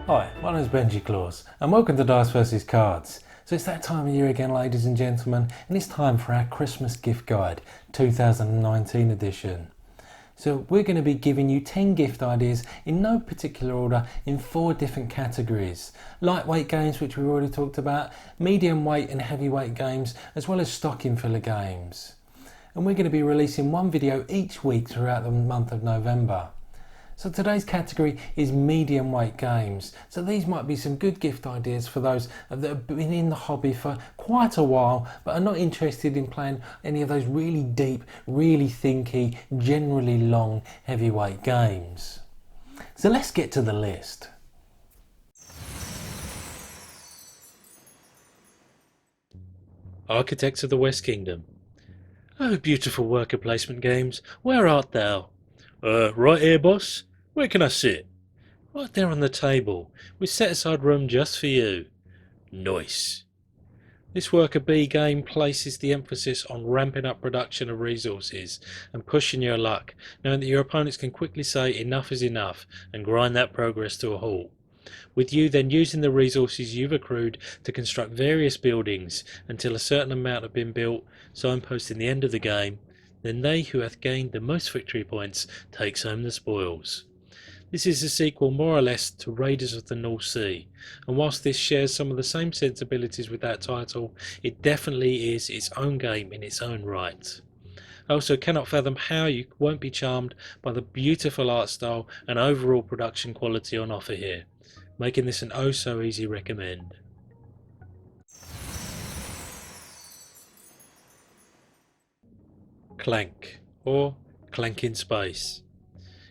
Hi, my name is Benji Claus and welcome to Dice vs Cards. So it's that time of year again, ladies and gentlemen, and it's time for our Christmas gift guide 2019 edition. So we're going to be giving you 10 gift ideas in no particular order in 4 different categories. Lightweight games, which we've already talked about, medium weight and heavyweight games, as well as stocking filler games. And we're going to be releasing one video each week throughout the month of November. So today's category is medium weight games. So these might be some good gift ideas for those that have been in the hobby for quite a while but are not interested in playing any of those really deep, really thinky, generally long heavyweight games. So let's get to the list. Architects of the West Kingdom. Oh, beautiful worker placement games, where art thou? Right here, boss. Where can I sit? Right there on the table. We set aside room just for you. Nice. This worker bee game places the emphasis on ramping up production of resources and pushing your luck, knowing that your opponents can quickly say enough is enough and grind that progress to a halt. With you then using the resources you've accrued to construct various buildings until a certain amount have been built, signposting the end of the game, then they who hath gained the most victory points takes home the spoils. This is a sequel more or less to Raiders of the North Sea, and whilst this shares some of the same sensibilities with that title, it definitely is its own game in its own right. I also cannot fathom how you won't be charmed by the beautiful art style and overall production quality on offer here, making this an oh so easy recommend. Clank, or Clank in Space.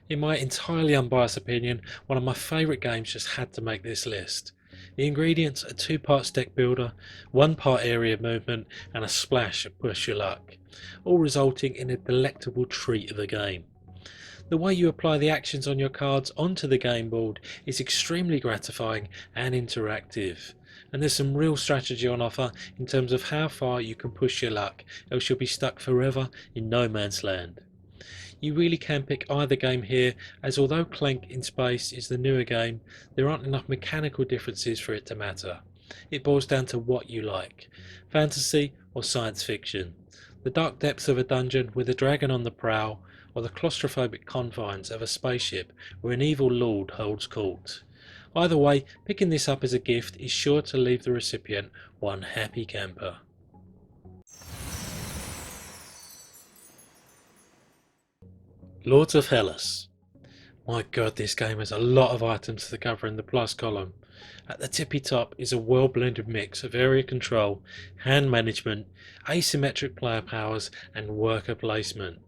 In my entirely unbiased opinion, one of my favourite games just had to make this list. The ingredients are 2 parts deck builder, 1 part area movement and a splash of push your luck, all resulting in a delectable treat of a game. The way you apply the actions on your cards onto the game board is extremely gratifying and interactive, and there's some real strategy on offer in terms of how far you can push your luck, else you'll be stuck forever in no man's land. You really can pick either game here, as although Clank in Space is the newer game, there aren't enough mechanical differences for it to matter. It boils down to what you like, fantasy or science fiction, the dark depths of a dungeon with a dragon on the prowl, or the claustrophobic confines of a spaceship where an evil lord holds court. Either way, picking this up as a gift is sure to leave the recipient one happy camper. Lords of Helis. My god, this game has a lot of items to cover in the plus column. At the tippy top is a well blended mix of area control, hand management, asymmetric player powers and worker placement.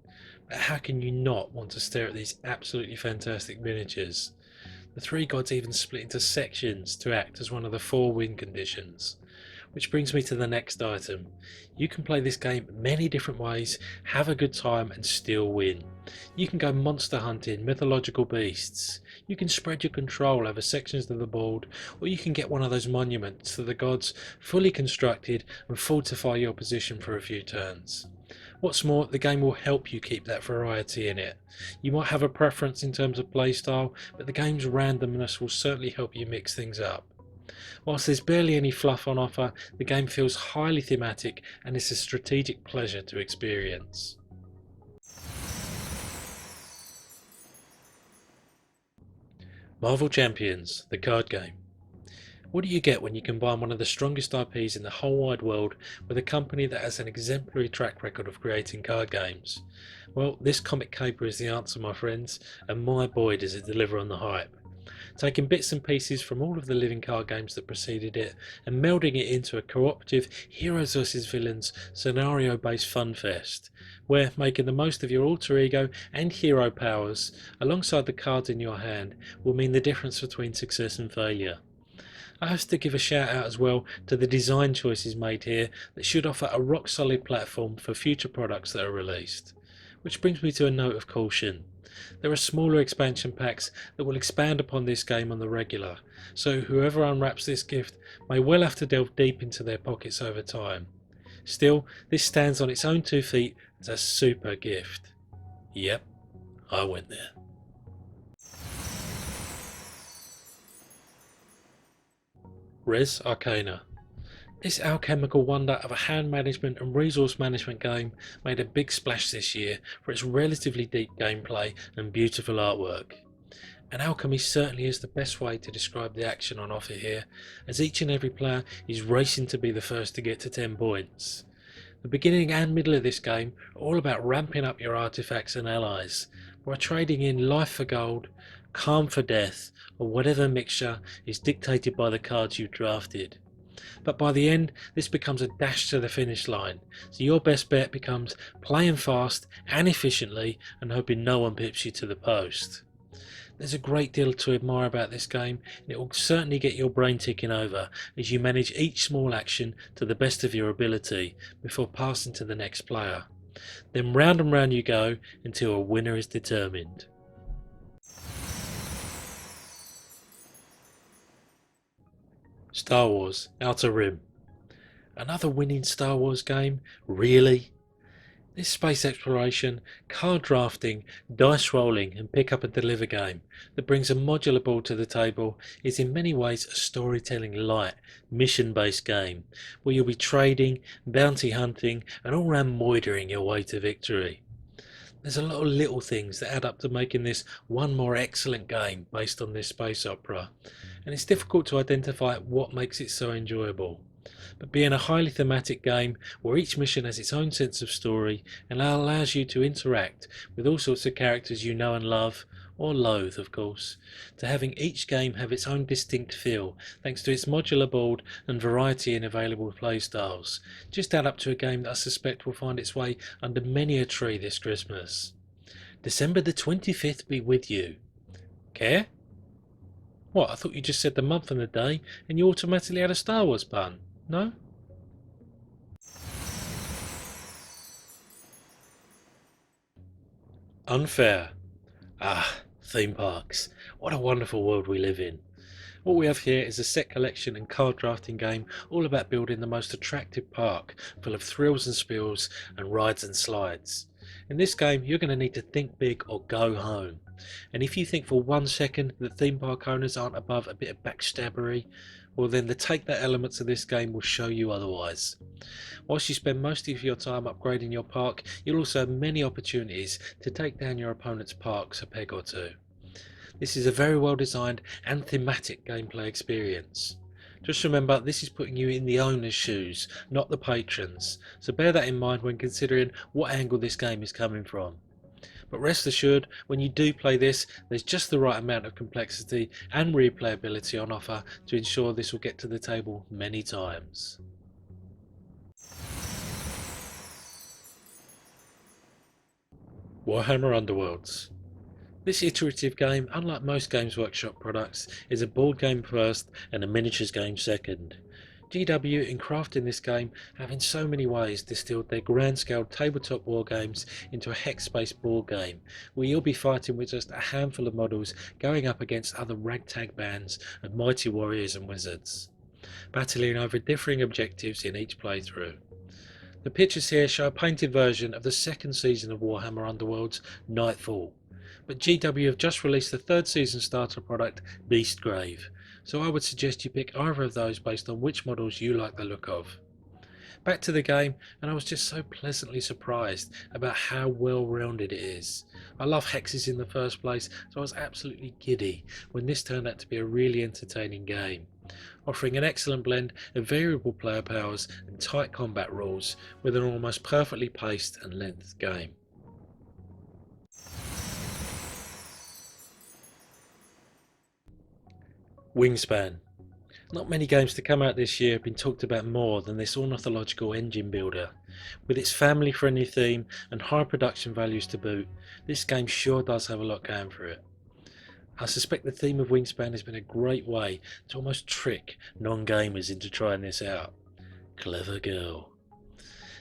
But how can you not want to stare at these absolutely fantastic miniatures? The 3 gods even split into sections to act as one of the 4 win conditions. Which brings me to the next item. You can play this game many different ways, have a good time and still win. You can go monster hunting, mythological beasts. You can spread your control over sections of the board, or you can get one of those monuments to the gods fully constructed and fortify your position for a few turns. What's more, the game will help you keep that variety in it. You might have a preference in terms of playstyle, but the game's randomness will certainly help you mix things up. Whilst there's barely any fluff on offer, the game feels highly thematic and is a strategic pleasure to experience. Marvel Champions, the card game. What do you get when you combine one of the strongest IPs in the whole wide world with a company that has an exemplary track record of creating card games? Well, this comic caper is the answer, my friends, and my boy does it deliver on the hype. Taking bits and pieces from all of the living card games that preceded it and melding it into a cooperative heroes vs villains scenario based fun fest, where making the most of your alter ego and hero powers alongside the cards in your hand will mean the difference between success and failure. I have to give a shout out as well to the design choices made here that should offer a rock solid platform for future products that are released. Which brings me to a note of caution. There are smaller expansion packs that will expand upon this game on the regular, so whoever unwraps this gift may well have to delve deep into their pockets over time. Still, this stands on its own 2 feet as a super gift. Yep, I went there. Res Arcana. This alchemical wonder of a hand management and resource management game made a big splash this year for its relatively deep gameplay and beautiful artwork. And alchemy certainly is the best way to describe the action on offer here, as each and every player is racing to be the first to get to 10 points. The beginning and middle of this game are all about ramping up your artifacts and allies by trading in life for gold, calm for death, or whatever mixture is dictated by the cards you drafted. But by the end, this becomes a dash to the finish line, so your best bet becomes playing fast and efficiently and hoping no one pips you to the post. There's a great deal to admire about this game, and it will certainly get your brain ticking over as you manage each small action to the best of your ability before passing to the next player. Then round and round you go until a winner is determined. Star Wars Outer Rim. Another winning Star Wars game? Really? This space exploration, card drafting, dice rolling and pick up and deliver game that brings a modular board to the table is in many ways a storytelling light, mission based game where you'll be trading, bounty hunting and all round moidering your way to victory. There's a lot of little things that add up to making this one more excellent game based on this space opera, and it's difficult to identify what makes it so enjoyable. But being a highly thematic game where each mission has its own sense of story and allows you to interact with all sorts of characters you know and love, or loathe of course, to having each game have its own distinct feel thanks to its modular board and variety in available playstyles, just add up to a game that I suspect will find its way under many a tree this Christmas. December the 25th be with you. Care? What, I thought you just said the month and the day and you automatically had a Star Wars pun. No? Unfair. Ah, theme parks. What a wonderful world we live in. What we have here is a set collection and card drafting game all about building the most attractive park, full of thrills and spills and rides and slides. In this game you're going to need to think big or go home. And if you think for 1 second that theme park owners aren't above a bit of backstabbery, well then the take that elements of this game will show you otherwise. Whilst you spend most of your time upgrading your park, you'll also have many opportunities to take down your opponent's parks a peg or two. This is a very well designed and thematic gameplay experience. Just remember, this is putting you in the owner's shoes, not the patrons, so bear that in mind when considering what angle this game is coming from. But rest assured, when you do play this, there's just the right amount of complexity and replayability on offer to ensure this will get to the table many times. Warhammer Underworlds. This iterative game, unlike most Games Workshop products, is a board game first and a miniatures game second. GW, in crafting this game, have in so many ways distilled their grand-scale tabletop war games into a hex-based board game, where you'll be fighting with just a handful of models going up against other ragtag bands of mighty warriors and wizards, battling over differing objectives in each playthrough. The pictures here show a painted version of the second season of Warhammer Underworlds, Nightfall, but GW have just released the third season starter product, Beastgrave, so I would suggest you pick either of those based on which models you like the look of. Back to the game, and I was just so pleasantly surprised about how well rounded it is. I love Hexes in the first place, so I was absolutely giddy when this turned out to be a really entertaining game, offering an excellent blend of variable player powers and tight combat rules with an almost perfectly paced and lengthed game. Wingspan. Not many games to come out this year have been talked about more than this ornithological engine builder. With its family friendly theme and high production values to boot, this game sure does have a lot going for it. I suspect the theme of Wingspan has been a great way to almost trick non-gamers into trying this out. Clever girl.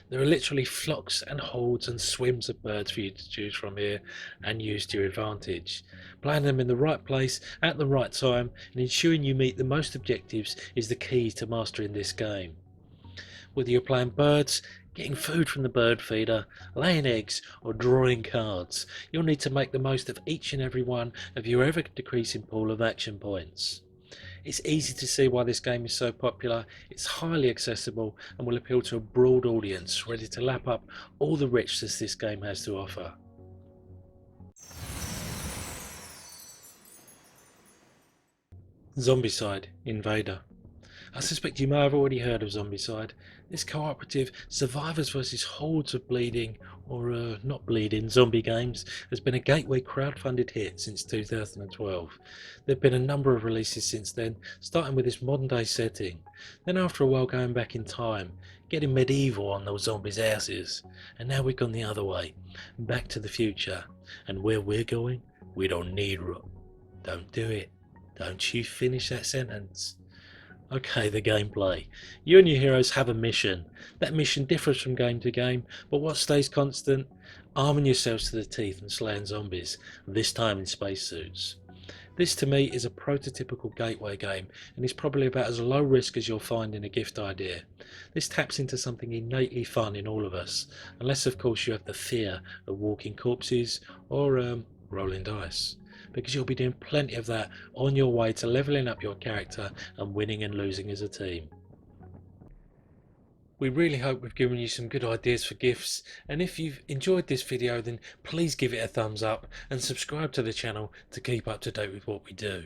There are literally flocks and hordes and swims of birds for you to choose from here and use to your advantage. Playing them in the right place at the right time and ensuring you meet the most objectives is the key to mastering this game. Whether you're playing birds, getting food from the bird feeder, laying eggs or drawing cards, you'll need to make the most of each and every one of your ever decreasing pool of action points. It's easy to see why this game is so popular. It's highly accessible and will appeal to a broad audience ready to lap up all the richness this game has to offer. Zombicide Invader. I suspect you may have already heard of Zombicide. This cooperative survivors versus hordes of bleeding, or not bleeding, zombie games has been a gateway crowdfunded hit since 2012. There have been a number of releases since then, starting with this modern day setting, then after a while going back in time, getting medieval on those zombies' asses, and now we've gone the other way, back to the future, and where we're going, we don't need Don't do it. Don't you finish that sentence. Okay, the gameplay. You and your heroes have a mission. That mission differs from game to game, but what stays constant? Arming yourselves to the teeth and slaying zombies, this time in spacesuits. This to me is a prototypical gateway game, and is probably about as low risk as you'll find in a gift idea. This taps into something innately fun in all of us, unless of course you have the fear of walking corpses or rolling dice, because you'll be doing plenty of that on your way to leveling up your character and winning and losing as a team. We really hope we've given you some good ideas for gifts, and if you've enjoyed this video then please give it a thumbs up and subscribe to the channel to keep up to date with what we do.